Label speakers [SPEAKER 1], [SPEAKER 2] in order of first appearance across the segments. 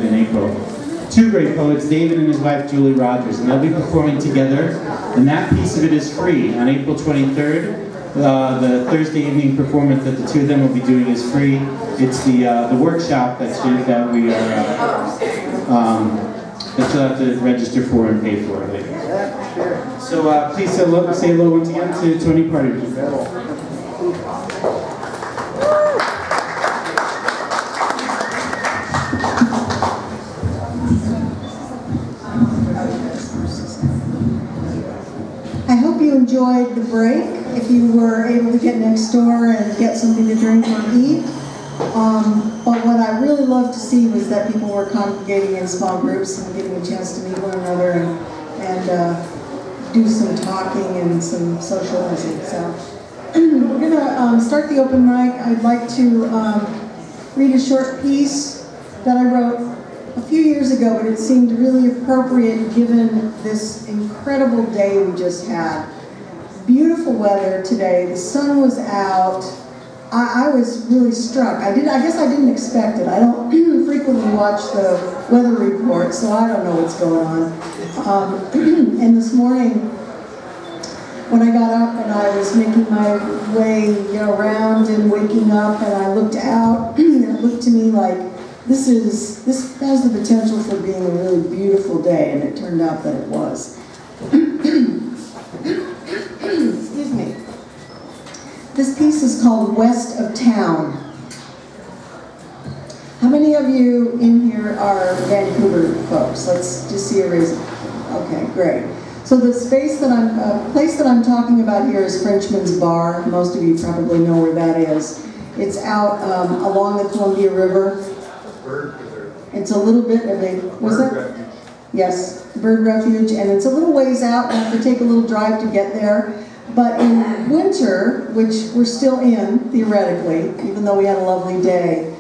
[SPEAKER 1] in April. Two great poets, David and his wife Julie Rogers, and they'll be performing together, and that piece of it is free. On April 23rd, the Thursday evening performance that the two of them will be doing is free. It's the workshop that we are that you'll have to register for and pay for later. So please say hello once again to Toni Partington.
[SPEAKER 2] I hope you enjoyed the break. If you were able to get next door and get something to drink or eat. But what I really loved to see was that people were congregating in small groups and getting a chance to meet one another and do some talking and some socializing. So we're going to start the open mic. I'd like to read a short piece that I wrote a few years ago, but it seemed really appropriate given this incredible day we just had. Beautiful weather today. The sun was out. I was really struck. I guess I didn't expect it. I don't frequently watch the weather report, so I don't know what's going on. And this morning, when I got up and I was making my way, around and waking up, and I looked out, and it looked to me like this has the potential for being a really beautiful day, and it turned out that it was. Excuse me. This piece is called West of Town. How many of you in here are Vancouver folks? Let's just see a raise. Okay, great. So the place that I'm talking about here is Frenchman's Bar. Most of you probably know where that is. It's out along the Columbia River. It's a little bit of a, was that? Yes, bird refuge, and it's a little ways out. You have to take a little drive to get there. But in winter, which we're still in, theoretically, even though we had a lovely day,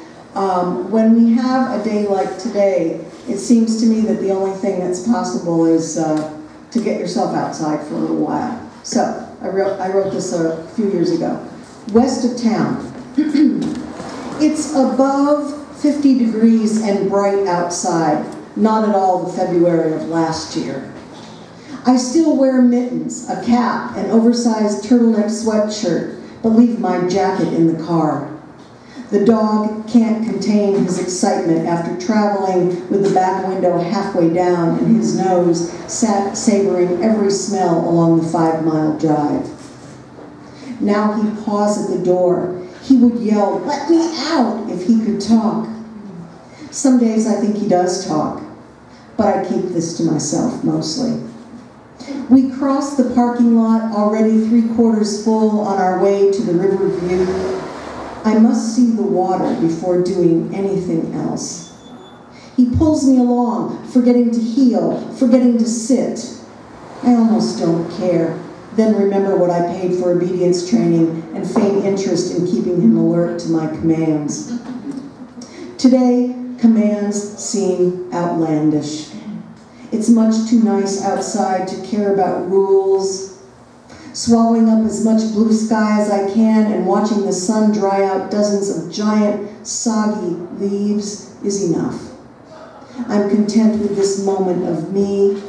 [SPEAKER 2] when we have a day like today, it seems to me that the only thing that's possible is to get yourself outside for a little while. So, I wrote this a few years ago. West of Town. It's above 50 degrees and bright outside, not at all the February of last year. I still wear mittens, a cap, an oversized turtleneck sweatshirt, but leave my jacket in the car. The dog can't contain his excitement after traveling with the back window halfway down and his nose savoring every smell along the 5-mile drive. Now he paws at the door. He would yell, "Let me out," if he could talk. Some days I think he does talk, but I keep this to myself mostly. We crossed the parking lot, already 3/4 full, on our way to the river view. I must see the water before doing anything else. He pulls me along, forgetting to heel, forgetting to sit. I almost don't care, then remember what I paid for obedience training and feign interest in keeping him alert to my commands. Today, commands seem outlandish. It's much too nice outside to care about rules. Swallowing up as much blue sky as I can and watching the sun dry out dozens of giant, soggy leaves is enough. I'm content with this moment of me,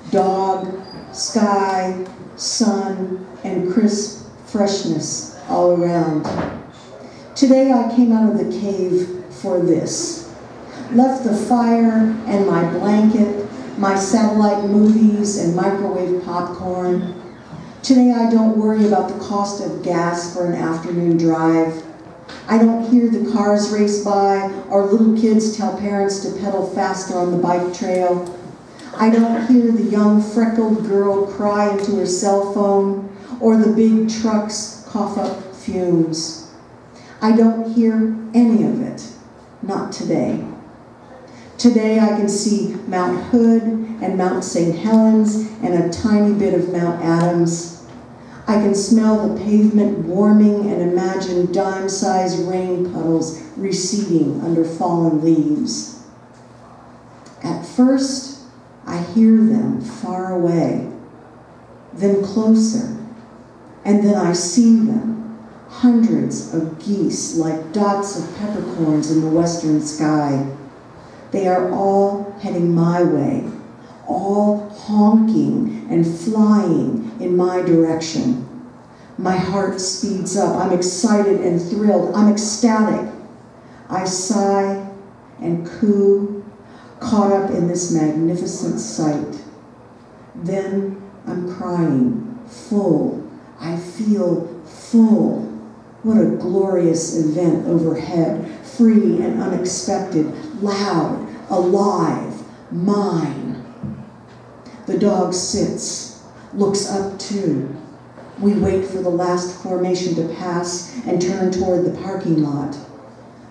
[SPEAKER 2] dog, sky, sun, and crisp freshness all around. Today I came out of the cave for this. Left the fire and my blanket, my satellite movies and microwave popcorn. Today I don't worry about the cost of gas for an afternoon drive. I don't hear the cars race by or little kids tell parents to pedal faster on the bike trail. I don't hear the young freckled girl cry into her cell phone or the big trucks cough up fumes. I don't hear any of it, not today. Today I can see Mount Hood and Mount St. Helens and a tiny bit of Mount Adams. I can smell the pavement warming and imagine dime-sized rain puddles receding under fallen leaves. At first, I hear them far away, then closer, and then I see them, hundreds of geese like dots of peppercorns in the western sky. They are all heading my way, all honking and flying in my direction. My heart speeds up. I'm excited and thrilled. I'm ecstatic. I sigh and coo, caught up in this magnificent sight. Then I'm crying, full. I feel full. What a glorious event overhead, free and unexpected, loud, alive, mine. The dog sits, looks up too. We wait for the last formation to pass and turn toward the parking lot.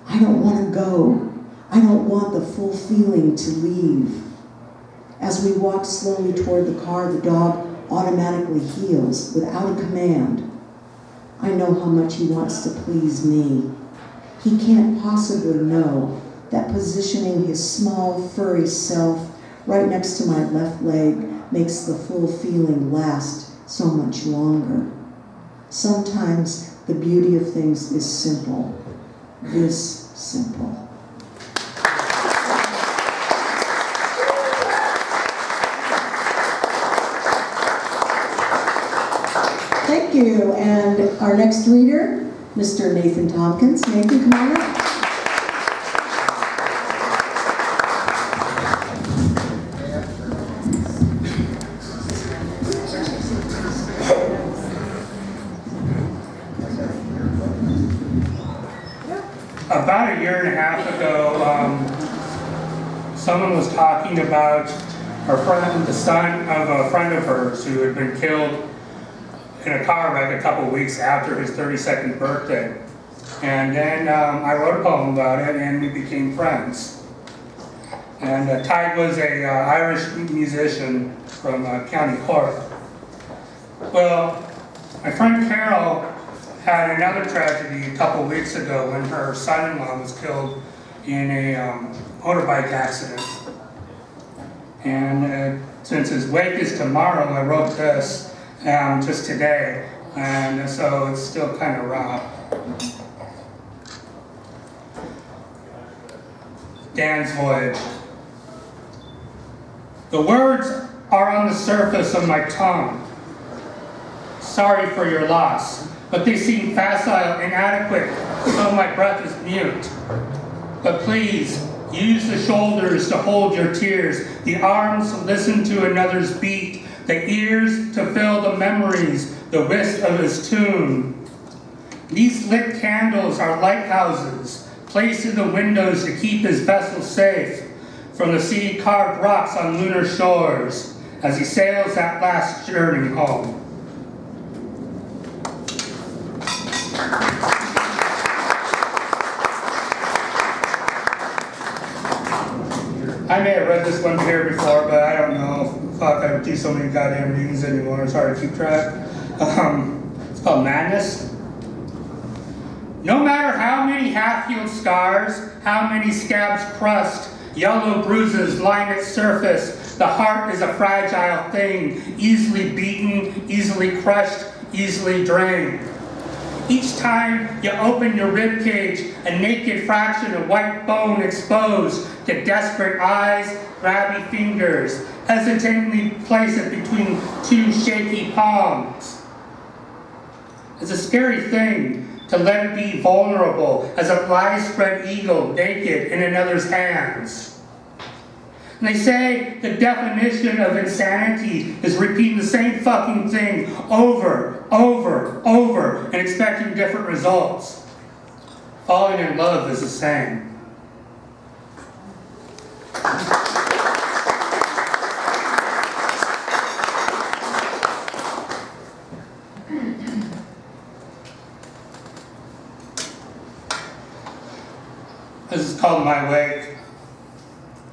[SPEAKER 2] I don't want to go. I don't want the full feeling to leave. As we walk slowly toward the car, the dog automatically heels without a command. I know how much he wants to please me. He can't possibly know that positioning his small, furry self right next to my left leg makes the full feeling last so much longer. Sometimes the beauty of things is simple. This simple. Thank you. And our next reader, Mr. Nathan Tompkins. Nathan, come on up.
[SPEAKER 3] About a year and a half ago, someone was talking about her friend, the son of a friend of hers who had been killed in a car wreck a couple weeks after his 32nd birthday. And then I wrote a poem about it, and we became friends. And Ty was an Irish musician from County Cork. Well, my friend Carol had another tragedy a couple weeks ago when her son-in-law was killed in a motorbike accident. And since his wake is tomorrow, I wrote this just today, and so it's still kind of raw. Dan's Voyage. The words are on the surface of my tongue. Sorry for your loss. But they seem facile, inadequate, so my breath is mute. But please, use the shoulders to hold your tears, the arms to listen to another's beat, the ears to fill the memories, the whisk of his tune. These lit candles are lighthouses, placed in the windows to keep his vessel safe from the sea-carved rocks on lunar shores as he sails that last journey home. I may have read this one here before, but I don't know. Fuck, I do so many goddamn readings anymore. It's hard to keep track. It's called Madness. No matter how many half-healed scars, how many scabs crust, yellow bruises line its surface, the heart is a fragile thing, easily beaten, easily crushed, easily drained. Each time you open your ribcage, a naked fraction of white bone exposed to desperate eyes, grabby fingers, hesitantly place it between two shaky palms. It's a scary thing to let it be vulnerable as a lies-spread eagle naked in another's hands. And they say the definition of insanity is repeating the same fucking thing over, and expecting different results. Falling in love is the same. This is called My Wake.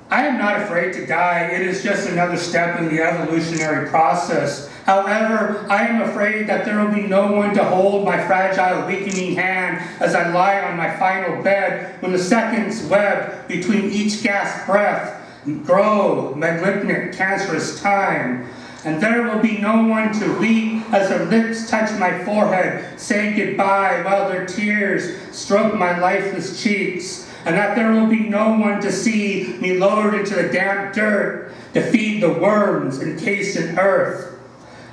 [SPEAKER 3] I am not afraid to die. It is just another step in the evolutionary process. However, I am afraid that there will be no one to hold my fragile, weakening hand as I lie on my final bed when the seconds web between each gasp breath grow, malignant, cancerous time. And there will be no one to weep as her lips touch my forehead, say goodbye while their tears stroke my lifeless cheeks. and that there will be no one to see me lowered into the damp dirt to feed the worms encased in earth,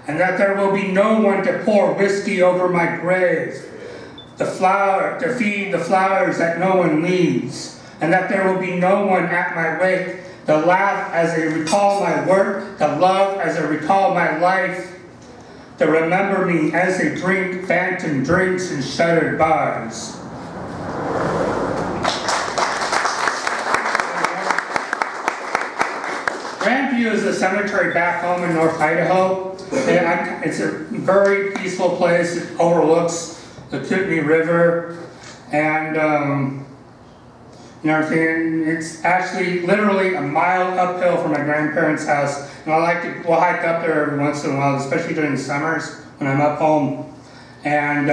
[SPEAKER 3] and that there will be no one to pour whiskey over my grave, to feed the flowers that no one leaves, and that there will be no one at my wake to laugh as I recall my work, to love as I recall my life, to remember me as they drink phantom drinks in shuttered bars. Grandview is a cemetery back home in North Idaho. It's a very peaceful place. It overlooks the Kootenai River and everything. It's actually literally a mile uphill from my grandparents' house. And we'll hike up there every once in a while, especially during the summers when I'm up home. And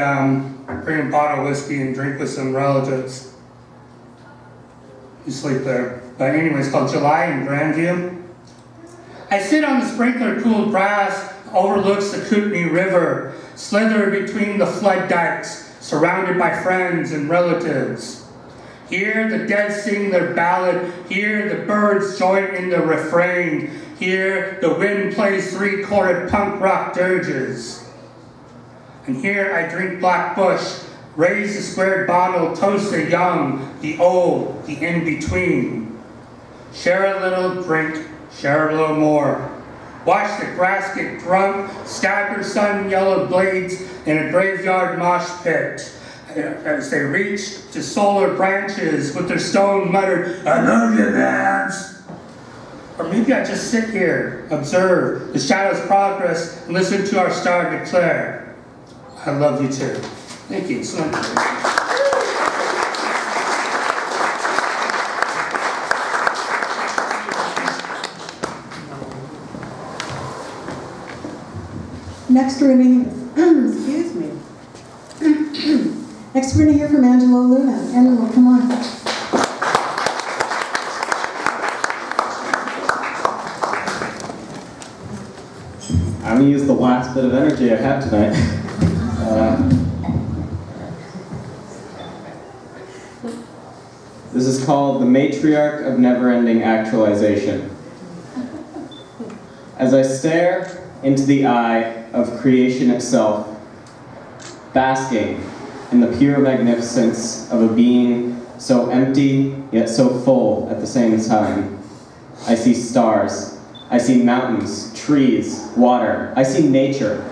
[SPEAKER 3] bring a bottle of whiskey and drink with some relatives. You sleep there. But anyway, it's called July in Grandview. I sit on the sprinkler-cooled grass, overlooks the Kootenai River, slither between the flood dikes, surrounded by friends and relatives. Hear the dead sing their ballad, hear the birds join in the refrain, hear the wind plays three-chorded punk rock dirges. And here I drink Black Bush, raise the squared bottle, toast the young, the old, the in-between. Share a little, drink, share a little more. Watch the grass get drunk, scatter sun-yellowed blades in a graveyard mosh pit. As they reach to solar branches with their stone muttered, "I love you, Vance." Or maybe I just sit here, observe the shadow's progress, and listen to our star declare, "I love you too." Thank you so much.
[SPEAKER 2] Next we're going to, excuse me. Next we're going to hear from Angela Luna. Angela, come on.
[SPEAKER 4] I'm going to use the last bit of energy I have tonight. This is called The Matriarch of Never-Ending Actualization. As I stare into the eye of creation itself, basking in the pure magnificence of a being so empty yet so full at the same time, I see stars, I see mountains, trees, water, I see nature,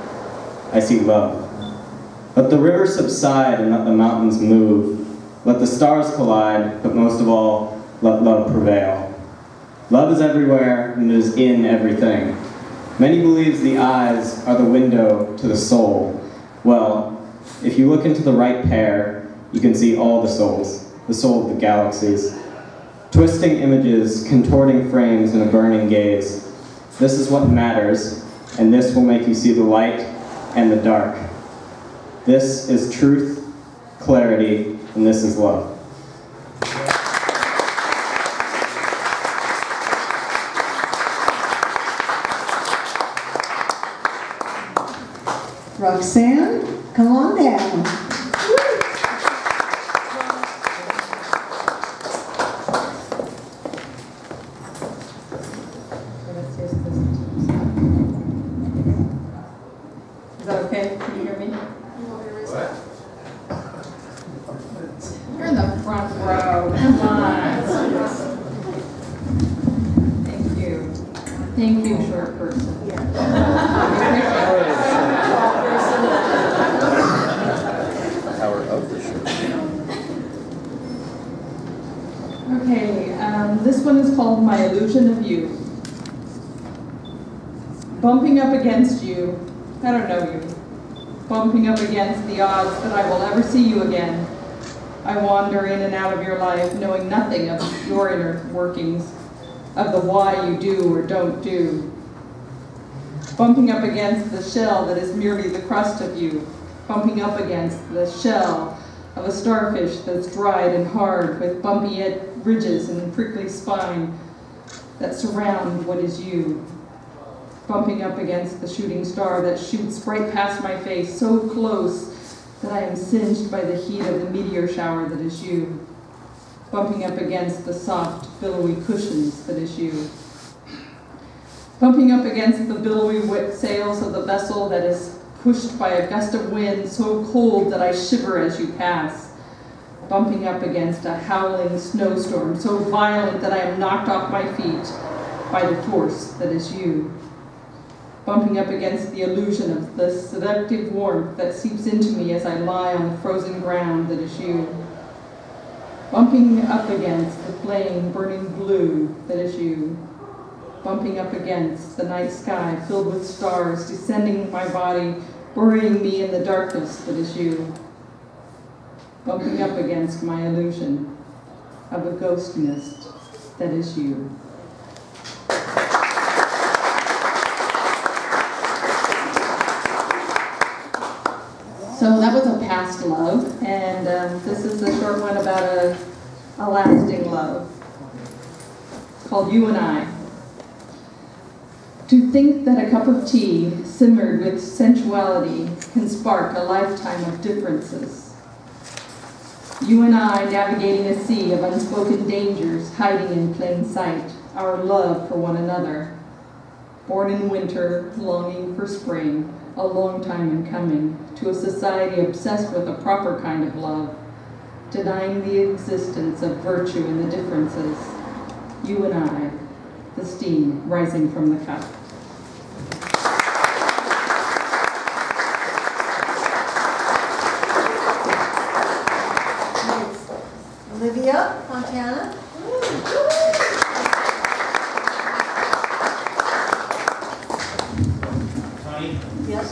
[SPEAKER 4] I see love. Let the rivers subside and let the mountains move. Let the stars collide, but most of all, let love prevail. Love is everywhere and it is in everything. Many believe the eyes are the window to the soul. Well, if you look into the right pair, you can see all the souls, the soul of the galaxies. Twisting images, contorting frames in a burning gaze. This is what matters, and this will make you see the light and the dark. This is truth, clarity, and this is love.
[SPEAKER 2] Roxanne, come on down.
[SPEAKER 5] Is that okay? Can you hear me?
[SPEAKER 4] What?
[SPEAKER 5] You're in the front row. Come on. Thank you. Thank you, short person.
[SPEAKER 4] Power of the show.
[SPEAKER 5] Okay, this one is called My Illusion of You. Bumping up against you, I don't know you. Bumping up against the odds that I will ever see you again. I wander in and out of your life, knowing nothing of your inner workings, of the why you do or don't do. Bumping up against the shell that is merely the crust of you. Bumping up against the shell of a starfish that's dried and hard with bumpy ridges and prickly spine that surround what is you. Bumping up against the shooting star that shoots right past my face, so close that I am singed by the heat of the meteor shower that is you. bumping up against the soft, billowy cushions that is you. Bumping up against the billowy sails of the vessel that is pushed by a gust of wind so cold that I shiver as you pass. Bumping up against a howling snowstorm so violent that I am knocked off my feet by the force that is you. Bumping up against the illusion of the seductive warmth that seeps into me as I lie on the frozen ground that is you. Bumping up against the flame burning blue that is you. Bumping up against the night sky filled with stars descending my body, burying me in the darkness that is you. Bumping up against my illusion of a ghost mist that is you. So that was a past love, and this is a short one about a lasting love. It's called You and I. To think that a cup of tea simmered with sensuality can spark a lifetime of differences. You and I navigating a sea of unspoken dangers, hiding in plain sight, our love for one another. Born in winter, longing for spring, a long time in coming, to a society obsessed with a proper kind of love, denying the existence of virtue in the differences. You and I, the steam rising from the cup.
[SPEAKER 2] Olivia, Montana.
[SPEAKER 1] Toni?
[SPEAKER 2] Yes?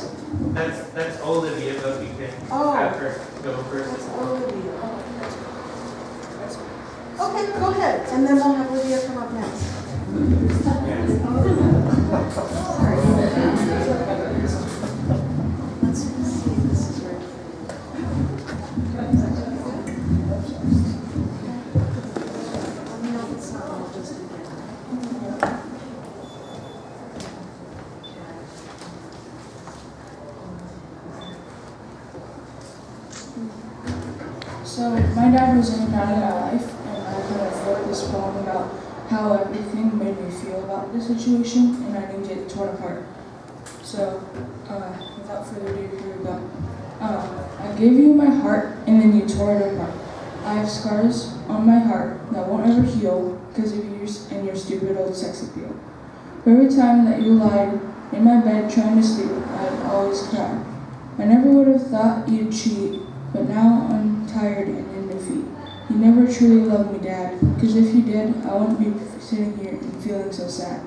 [SPEAKER 1] That's Olivia, but we can have her go first.
[SPEAKER 2] That's Olivia. Okay, go ahead, and then we'll have Olivia come up next. Sorry. Let's see if this is right. Let me know if it's not. I'll just do it.
[SPEAKER 6] So my dad was in and out of my life, and I kind of wrote this poem about how everything made me feel about the situation, and I named it Torn Apart. So without further ado, here we go. I gave you my heart, and then you tore it apart. I have scars on my heart that won't ever heal because of you and your stupid old sex appeal. For every time that you lied in my bed trying to sleep, I'd always cry. I never would have thought you'd cheat, but now I'm tired and in defeat. You never truly loved me, Dad, because if you did, I wouldn't be sitting here and feeling so sad.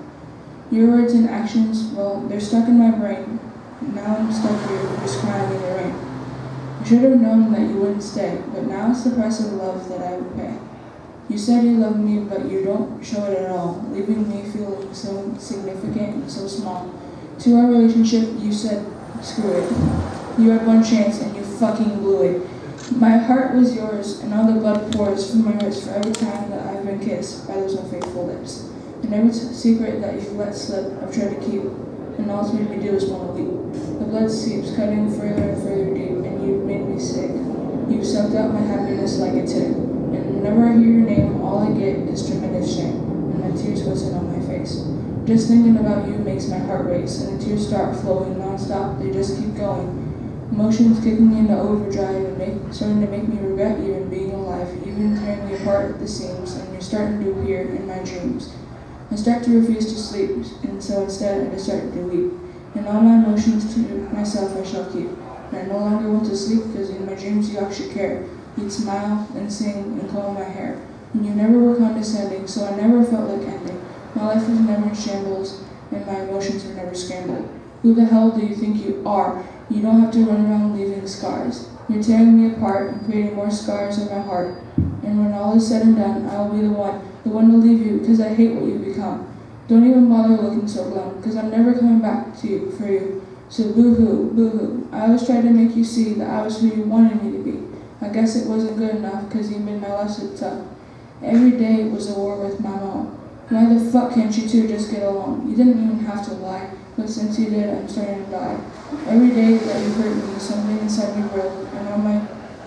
[SPEAKER 6] Your words and actions, well, they're stuck in my brain. Now I'm stuck here, just crying in the rain. I should have known that you wouldn't stay, but now it's the price of love that I would pay. You said you loved me, but you don't show it at all, leaving me feeling so insignificant and so small. To our relationship, you said, screw it. You had one chance and you fucking blew it. My heart was yours, and all the blood pours from my wrist for every time that I've been kissed by those unfaithful lips. And every secret that you've let slip, I've tried to keep, and all it's made me do is want to leap. The blood seeps, cutting further and further deep, and you've made me sick. You've sucked out my happiness like a tick, and whenever I hear your name, all I get is tremendous shame, and my tears glisten on my face. Just thinking about you makes my heart race, and the tears start flowing non-stop, they just keep going. Emotions kicking into overdrive and starting to make me regret even being alive, even tearing me apart at the seams, and you're starting to appear in my dreams. I start to refuse to sleep, and so instead I just start to weep. And all my emotions to myself I shall keep. And I no longer want to sleep because in my dreams you actually care. You'd smile and sing and comb my hair. And you never were condescending, so I never felt like ending. My life was never in shambles, and my emotions were never scrambled. Who the hell do you think you are? You don't have to run around leaving scars. You're tearing me apart and creating more scars in my heart. And when all is said and done, I will be the one to leave you because I hate what you've become. Don't even bother looking so glum, because I'm never coming back to you for you. So boo-hoo, boo-hoo. I always tried to make you see that I was who you wanted me to be. I guess it wasn't good enough because you made my life so tough. Every day was a war with my mom. Why the fuck can't you two just get along? You didn't even have to lie, but since you did, I'm starting to die. Every day that you hurt me, something inside me broke, and all my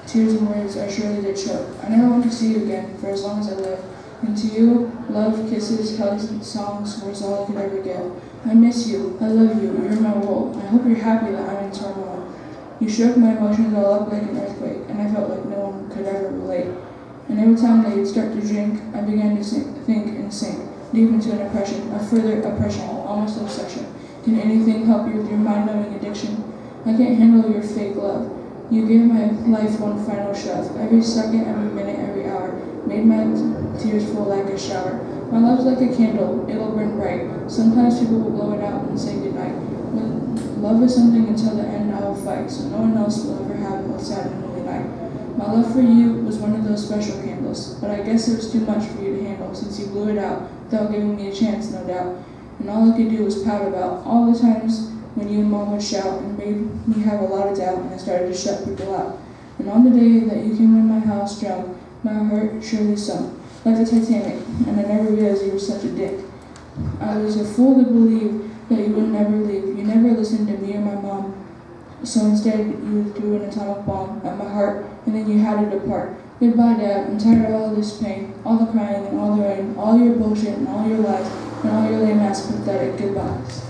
[SPEAKER 6] tears and words I surely did choke. I never want to see you again for as long as I live. And to you, love, kisses, hugs, and songs was all I could ever get. I miss you. I love you. You're my world. I hope you're happy that I'm in turmoil. You shook my emotions all up like an earthquake, and I felt like no one could ever relate. And every time that you'd start to drink, I began to think and sink, deep into an oppression, a further oppression, almost obsession. Can anything help you with your mind-numbing addiction? I can't handle your fake love. You gave my life one final shove. Every second, every minute, every hour, made my tears fall like a shower. My love's like a candle, it'll burn bright. Sometimes people will blow it out and say goodnight. But love is something until the end I will fight, so no one else will ever have a sad and lonely night. My love for you was one of those special candles, but I guess it was too much for you to handle since you blew it out without giving me a chance, no doubt. And all I could do was pout about all the times when you and Mom would shout and made me have a lot of doubt, and I started to shut people out. And on the day that you came in my house drunk, my heart surely sunk, like the Titanic, and I never realized you were such a dick. I was a fool to believe that you would never leave. You never listened to me or my mom. So instead, you threw an atomic bomb at my heart, and then you had to depart. Goodbye, Dad. I'm tired of all this pain, all the crying and all the rain, all your bullshit and all your lies, and all your lame-ass pathetic goodbyes.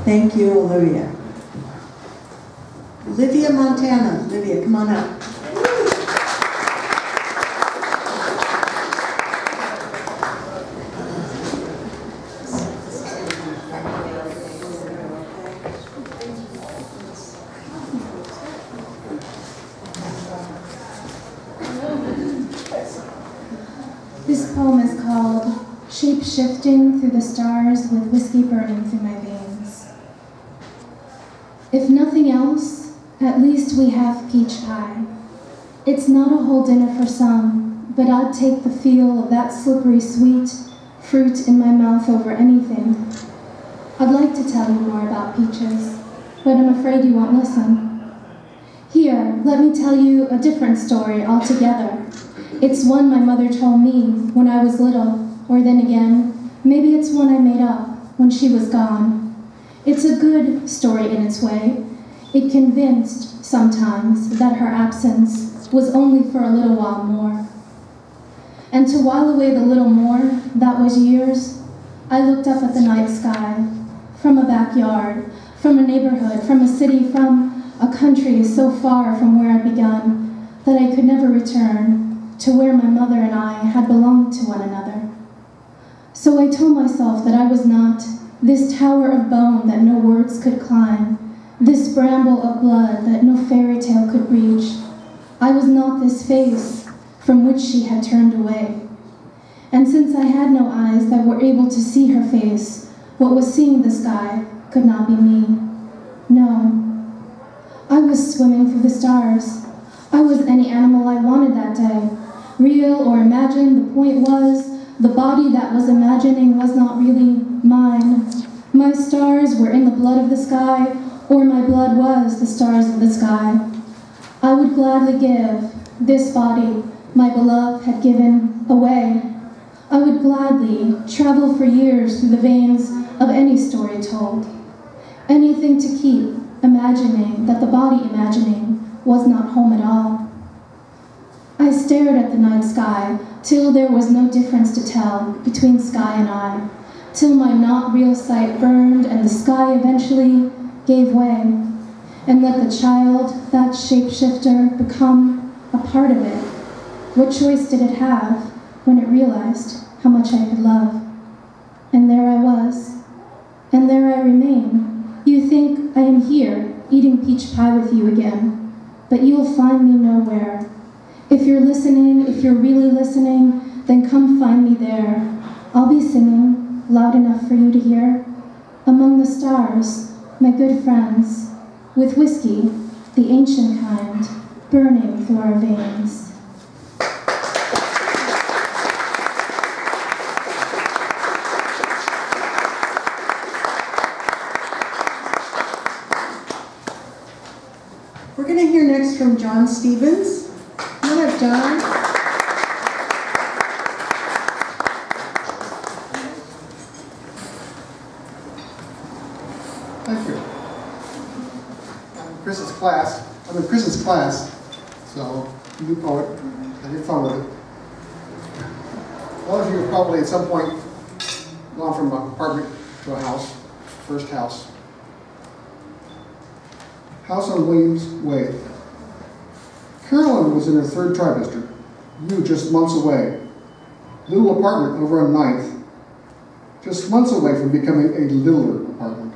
[SPEAKER 2] Thank you, Olivia. Olivia Montana. Olivia, come on up.
[SPEAKER 7] This poem is called Shape-Shifting Through the Stars with Whiskey Burning Through My Veins. If nothing else, at least we have peach pie. It's not a whole dinner for some, but I'd take the feel of that slippery sweet fruit in my mouth over anything. I'd like to tell you more about peaches, but I'm afraid you won't listen. Here, let me tell you a different story altogether. It's one my mother told me when I was little, or then again, maybe it's one I made up when she was gone. It's a good story in its way. It convinced, sometimes, that her absence was only for a little while more. And to while away the little more, that was years, I looked up at the night sky, from a backyard, from a neighborhood, from a city, from a country so far from where I'd begun, that I could never return to where my mother and I had belonged to one another. So I told myself that I was not this tower of bone that no words could climb, this bramble of blood that no fairy tale could reach. I was not this face from which she had turned away. And since I had no eyes that were able to see her face, what was seeing the sky could not be me. No. I was swimming through the stars. I was any animal I wanted that day. Real or imagined, the point was, the body that was imagining was not really mine. My stars were in the blood of the sky, or my blood was the stars of the sky. I would gladly give this body my beloved had given away. I would gladly travel for years through the veins of any story told. Anything to keep imagining that the body imagining was not home at all. I stared at the night sky till there was no difference to tell between sky and I, till my not real sight burned and the sky eventually gave way, and let the child, that shapeshifter, become a part of it. What choice did it have when it realized how much I could love? And there I was, and there I remain. You think I am here, eating peach pie with you again, but you'll find me nowhere. If you're listening, if you're really listening, then come find me there. I'll be singing, loud enough for you to hear, among the stars, my good friends, with whiskey, the ancient kind, burning through our veins.
[SPEAKER 2] from John Stevens. Go ahead, John.
[SPEAKER 8] Thank you. I'm in Chris's class, so new poet, having fun with it. A lot of you have probably at some point gone from an apartment to a house, first house. House on Williams Way. Carolyn was in her third trimester, you just months away. Little apartment over on 9th, just months away from becoming a littler apartment.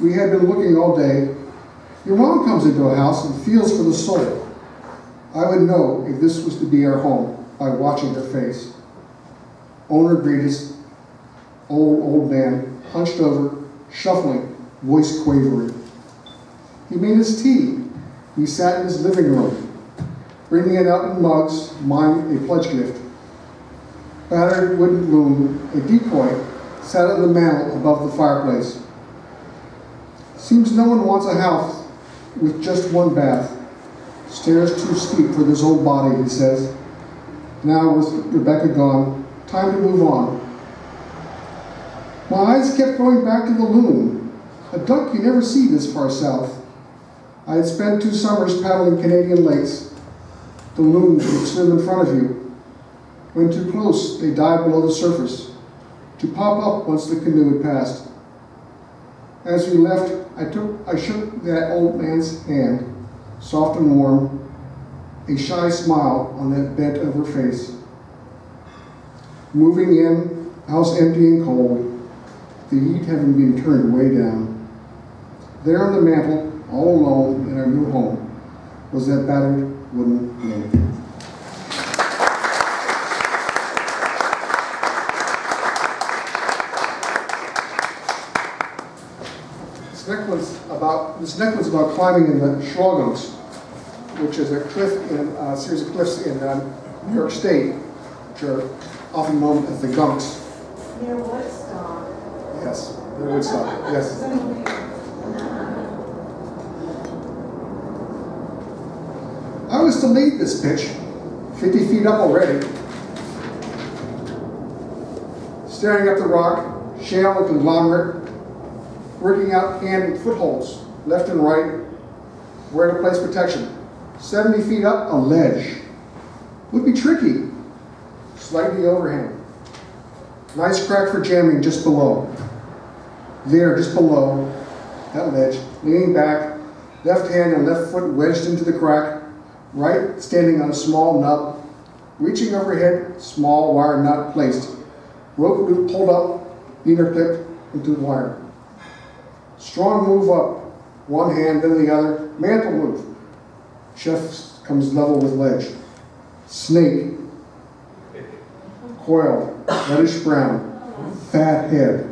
[SPEAKER 8] We had been looking all day. Your mom comes into a house and feels for the soul. I would know if this was to be our home by watching her face. Owner greeted us, old man, hunched over, shuffling, voice quavering. He made us tea. We sat in his living room, bringing it out in mugs, mine a pledge gift. Battered wooden loom, a decoy, sat on the mantel above the fireplace. Seems no one wants a house with just one bath. Stairs too steep for this old body, he says. Now with Rebecca gone, time to move on. My eyes kept going back to the loom, a duck you never see this far south. I had spent 2 summers paddling Canadian lakes. The loons would swim in front of you. When too close, they dive below the surface, to pop up once the canoe had passed. As we left, I shook that old man's hand, soft and warm, a shy smile on that bent over face. Moving in, house empty and cold, the heat having been turned way down. There on the mantel, all alone in our new home, was that battered wooden lamp. This next one's about climbing in the Schwagunks, which is a series of cliffs in New York State, which are often known as the Gunks.
[SPEAKER 9] Near Woodstock.
[SPEAKER 8] Yes, near Woodstock, yes. I was to lead this pitch, 50 feet up already. Staring up the rock, shale and conglomerate, working out hand and footholds, left and right, where to place protection. 70 feet up, a ledge. Would be tricky, slightly overhang. Nice crack for jamming just below. There, just below that ledge, leaning back, left hand and left foot wedged into the crack, right standing on a small nut, reaching overhead, small wire nut placed. Rope loop pulled up, beater clipped into the wire. Strong move up, one hand, then the other, mantle move. Chef comes level with ledge. Snake, coiled, reddish brown, fat head,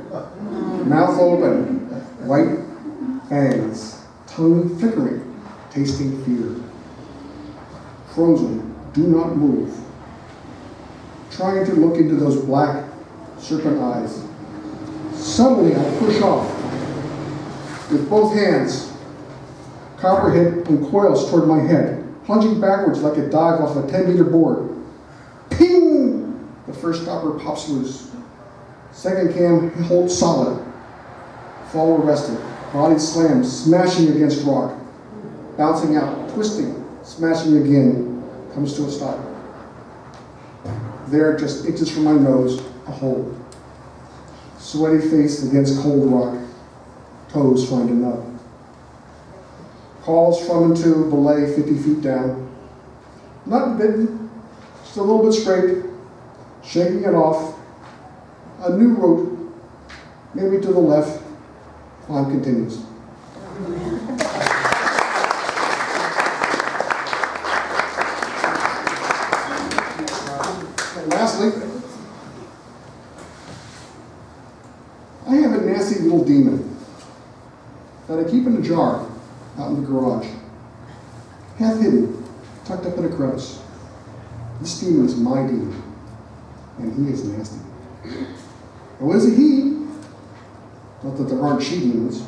[SPEAKER 8] mouth open, white fangs, tongue flickering, tasting fear. Frozen, do not move. Trying to look into those black serpent eyes. Suddenly I push off. With both hands, copperhead uncoils toward my head, plunging backwards like a dive off a 10-meter board. Ping! The first stopper pops loose. Second cam holds solid. Fall arrested. Body slams, smashing against rock. Bouncing out, twisting, smashing again. Comes to a stop. There, just inches from my nose, a hole. Sweaty face against cold rock. Toes find a nut. Calls from and to belay 50 feet down. Not bitten, just a little bit straight. Shaking it off. A new route, maybe to the left. Climb continues. And lastly, I have a nasty little demon that I keep in a jar out in the garage, half hidden, tucked up in a crevice. This demon is my demon, and he is nasty. And what is a he? Not that there aren't she demons.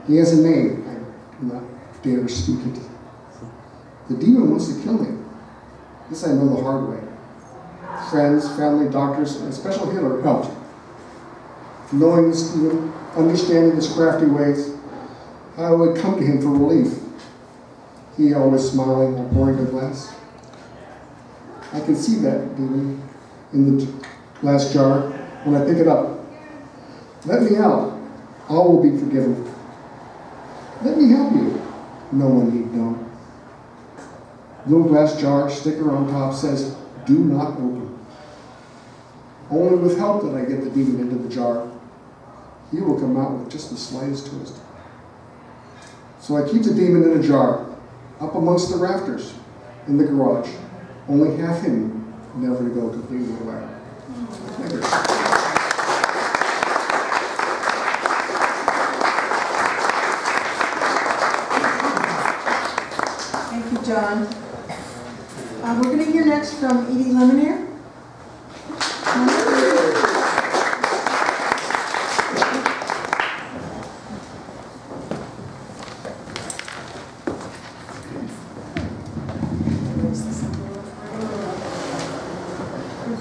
[SPEAKER 8] He has a name. I do not dare speak it. The demon wants to kill me. This I know the hard way. Friends, family, doctors, and a special healer helped. Knowing this demon, understanding his crafty ways, I would come to him for relief. He always smiling while pouring the glass. I can see that demon in the glass jar when I pick it up. Let me out. All will be forgiven. Let me help you. No one need know. Little glass jar, sticker on top says, do not open. Only with help did I get the demon into the jar. He will come out with just the slightest twist. So I keep the demon in a jar, up amongst the rafters, in the garage, only half hidden, never to go completely away. Thank you.
[SPEAKER 2] Thank you, John. We're going to hear next from Edie Lemonnier.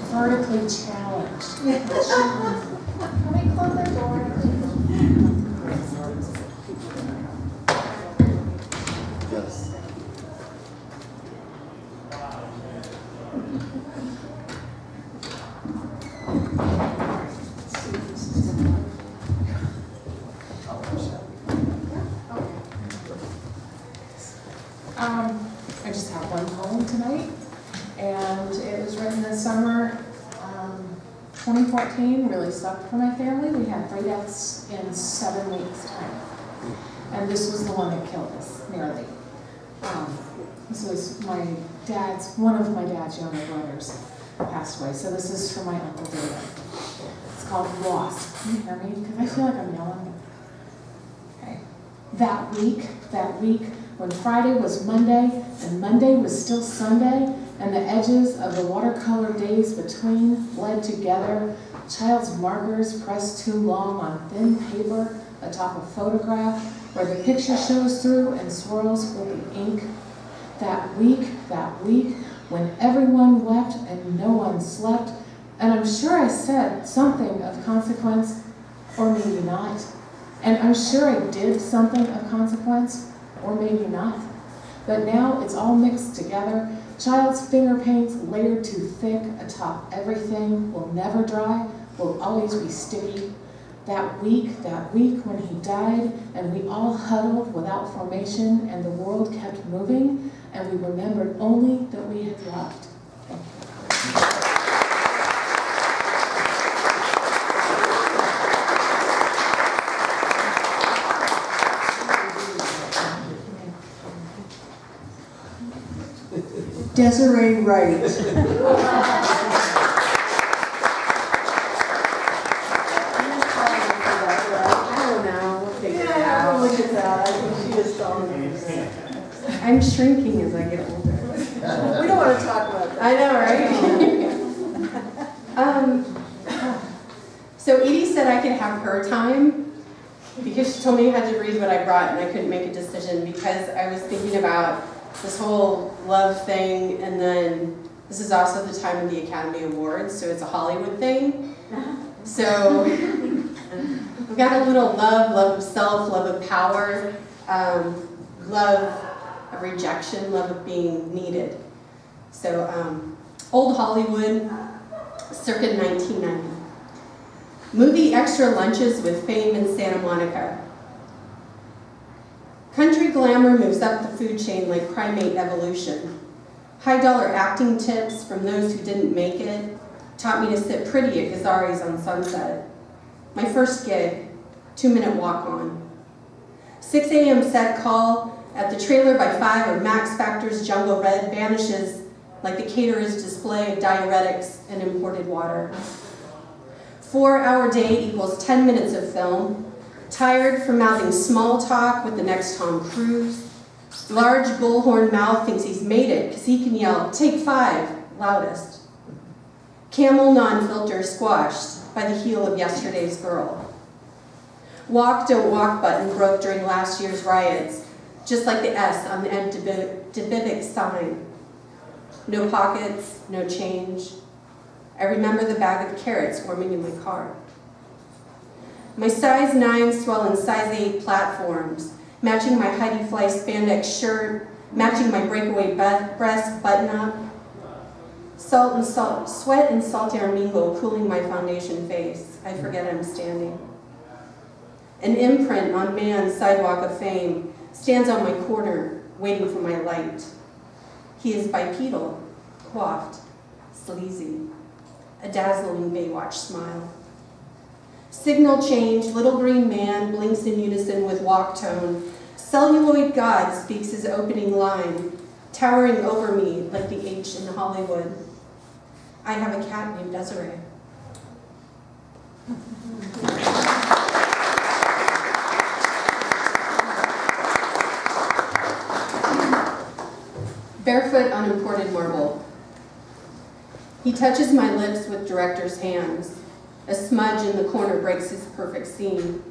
[SPEAKER 10] Vertically challenged. Can we close the door?
[SPEAKER 8] Yes.
[SPEAKER 10] I just have one poem tonight, and it was written this summer. 2014 really sucked for my family. We had 3 deaths in 7 weeks' time. And this was the one that killed us, nearly. This was one of my dad's younger brothers passed away. So this is for my Uncle David. It's called Lost. Can you hear me? Because I feel like I'm yelling. Okay. That week, when Friday was Monday, and Monday was still Sunday, and the edges of the watercolor days between bled together, child's markers pressed too long on thin paper atop a photograph where the picture shows through and swirls with the ink. That week, when everyone wept and no one slept, and I'm sure I said something of consequence, or maybe not. And I'm sure I did something of consequence, or maybe not. But now it's all mixed together. Child's finger paints layered too thick atop everything, will never dry, will always be sticky. That week when he died, and we all huddled without formation, and the world kept moving, and we remembered only that we had loved. Thank you.
[SPEAKER 2] Desiree Wright.
[SPEAKER 11] I'm shrinking as I get older.
[SPEAKER 2] We don't want to talk about that.
[SPEAKER 11] I know, right? So Edie said I could have her time because she told me I had to read what I brought and I couldn't make a decision because I was thinking about this whole love thing, and then this is also the time of the Academy Awards, so it's a Hollywood thing. So we've got a little love of self, love of power, love of rejection, love of being needed. So old Hollywood, circa 1990. Movie extra lunches with fame in Santa Monica. Country glamour moves up the food chain like primate evolution. High-dollar acting tips from those who didn't make it taught me to sit pretty at Gazzari's on Sunset. My first gig, 2-minute walk-on. 6 a.m. set call at the Trailer by 5 of Max Factor's Jungle Red vanishes like the caterer's display of diuretics and imported water. 4-hour day equals 10 minutes of film. Tired from mouthing small talk with the next Tom Cruise. Large bullhorn mouth thinks he's made it because he can yell, "Take 5, loudest. Camel non-filter squashed by the heel of yesterday's girl. Walk, don't walk button broke during last year's riots. just like the S on the Ed Dubivik sign. No pockets, no change. I remember the bag of carrots warming in my car. My size 9 swell in size 8 platforms, matching my Heidi Fly spandex shirt, matching my breakaway breast button-up. Sweat and salt air mingle, cooling my foundation face. I forget I'm standing. An imprint on man's sidewalk of fame stands on my corner, waiting for my light. He is bipedal, coiffed, sleazy, a dazzling Baywatch smile. Signal change, little green man blinks in unison with walk tone. Celluloid God speaks his opening line, towering over me like the H in Hollywood. I have a cat named Desiree. Barefoot on imported marble. He touches my lips with director's hands. A smudge in the corner breaks his perfect scene.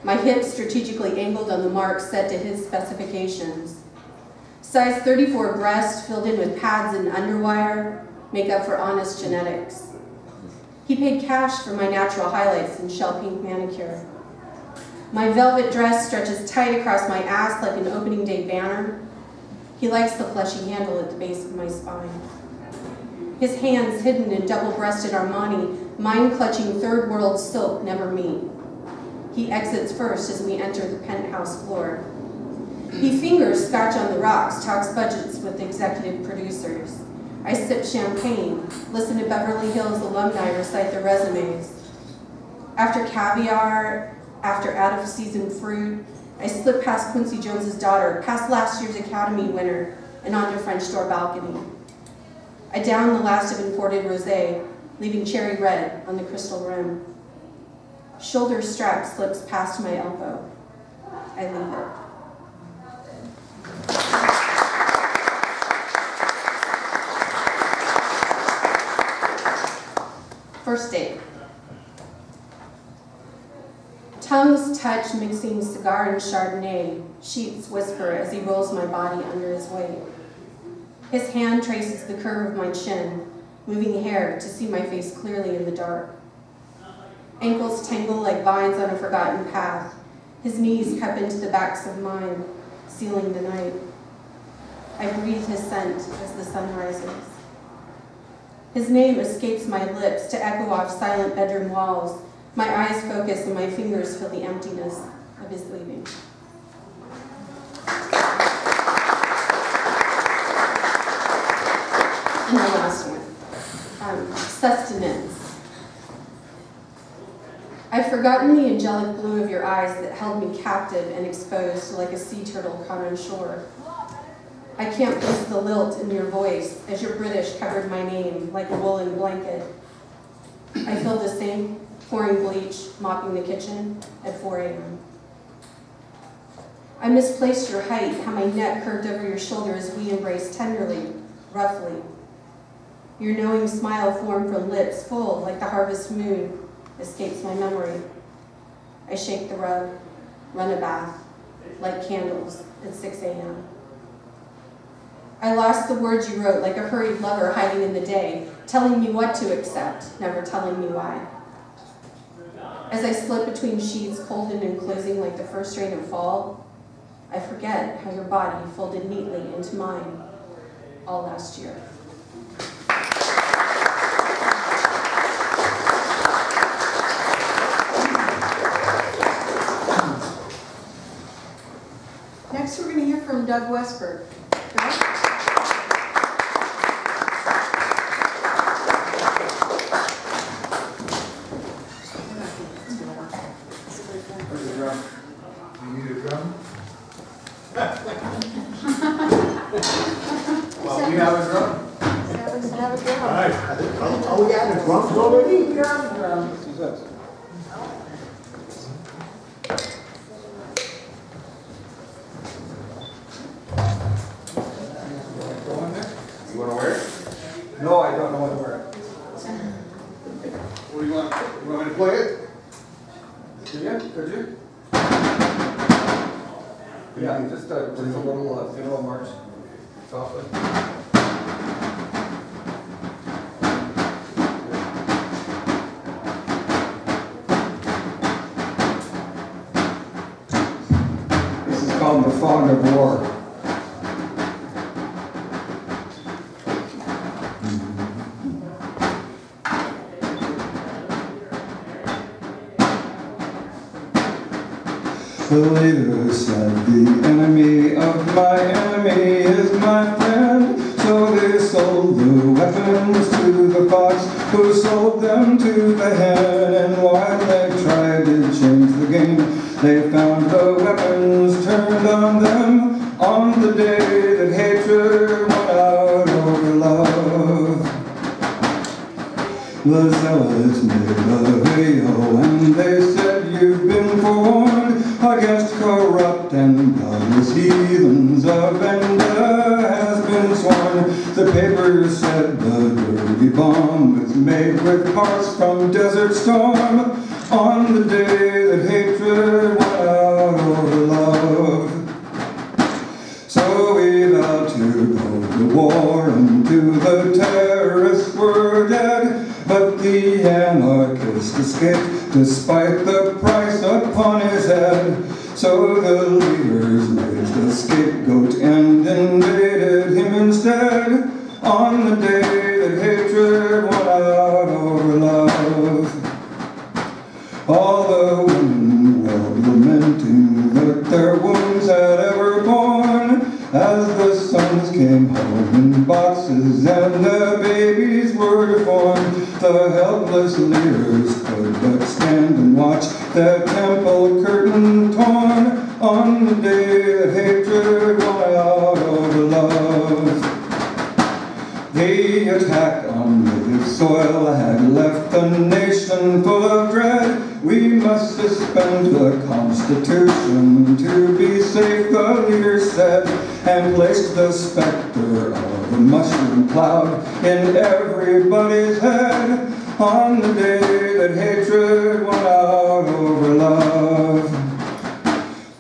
[SPEAKER 11] My hips strategically angled on the mark set to his specifications. Size 34 breast filled in with pads and underwire make up for honest genetics. He paid cash for my natural highlights and shell pink manicure. My velvet dress stretches tight across my ass like an opening day banner. He likes the fleshy handle at the base of my spine. His hands hidden in double-breasted Armani, mine-clutching third world silk never meet. He exits first as we enter the penthouse floor. He fingers Scotch on the Rocks, talks budgets with executive producers. I sip champagne, listen to Beverly Hills alumni recite their resumes. After caviar, after out-of-season fruit, I slip past Quincy Jones's daughter, past last year's Academy winner, and onto French door balcony. I down the last of imported rosé, leaving cherry red on the crystal rim. Shoulder strap slips past my elbow. I leave it. First date. Tongues touch mixing cigar and Chardonnay. Sheets whisper as he rolls my body under his weight. His hand traces the curve of my chin, moving hair to see my face clearly in the dark. Ankles tangle like vines on a forgotten path. His knees cup into the backs of mine, sealing the night. I breathe his scent as the sun rises. His name escapes my lips to echo off silent bedroom walls. My eyes focus and my fingers feel the emptiness of his leaving. And the last one, sustenance. I've forgotten the angelic blue of your eyes that held me captive and exposed like a sea turtle caught on shore. I can't place the lilt in your voice as your British covered my name like a woolen blanket. I filled the sink, pouring bleach, mopping the kitchen at 4 a.m. I misplaced your height, how my neck curved over your shoulder as we embraced tenderly, roughly. Your knowing smile formed from lips full like the harvest moon escapes my memory. I shake the rug, run a bath, light candles at 6 a.m. I lost the words you wrote like a hurried lover hiding in the day, telling me what to accept, never telling me why. As I slip between sheets, folded and closing like the first rain of fall, I forget how your body folded neatly into mine all last year.
[SPEAKER 2] Next, we're going to hear from Doug Westberg.
[SPEAKER 12] You need a drum? Well, we have a drum.
[SPEAKER 2] Have a drum.
[SPEAKER 12] All right. Oh, we got the drums already? We got the drums. Who's that? You want to wear it? No, I don't know what to wear. What do you want? You want me to play it? Could you? Could you?
[SPEAKER 13] Yeah, just a little funeral march, softly. This is called The Fog of War.
[SPEAKER 14] The leader said, the enemy of my enemy is my friend. So they sold the weapons to the fox, who sold them to the hen. And while they tried to change the game, they found the weapons turned on them on the day that hatred won out over love. The zealots made a video and they said, you've been forewarned against corrupt and godless heathens. A vendetta has been sworn. The papers said the dirty bomb was made with parts from Desert Storm on the day that hatred won out over love. So we vowed to go to war until the terrorists were dead. But the anarchist escaped despite the price upon his head. So the leaders raised a scapegoat and invaded him instead on the day that hatred won out over love. All the women wailed lamenting that their wounds had ever borne as the sons came home in boxes and the babies were deformed. The helpless leaders could but stand and watch their temple curtain torn on the day that hatred won out over love. The attack on native soil had left the nation full of dread. We must suspend the Constitution to be safe, the leaders said, and placed the specter of a mushroom cloud in everybody's head on the day that hatred won out over love.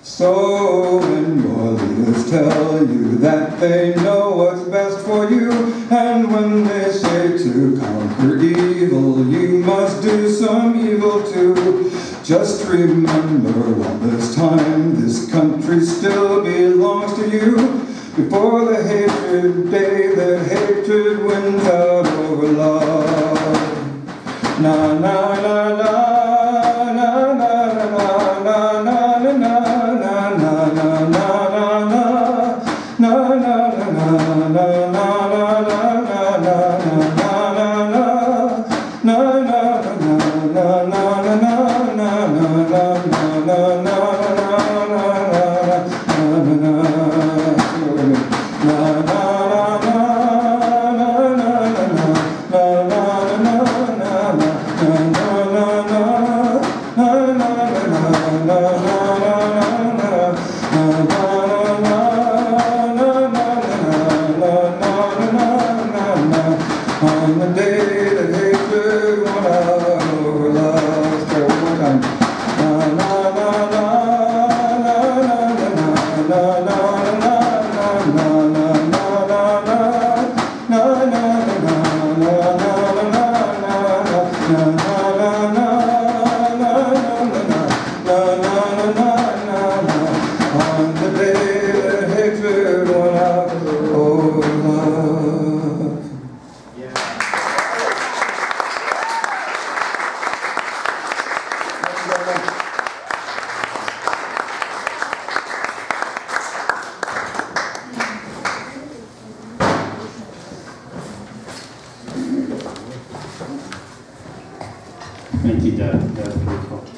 [SPEAKER 14] So when your leaders tell you that they know what's best for you, and when they say to conquer evil, you must do some evil too. Just remember all this time, this country still belongs to you. Before the hatred day that hatred wins out over love. Na na na na. On the day that hatred won out over love. Start one more time. Na na na na na na na na na on the day that hatred won out over love.
[SPEAKER 1] Thank you, Dad. That was beautiful.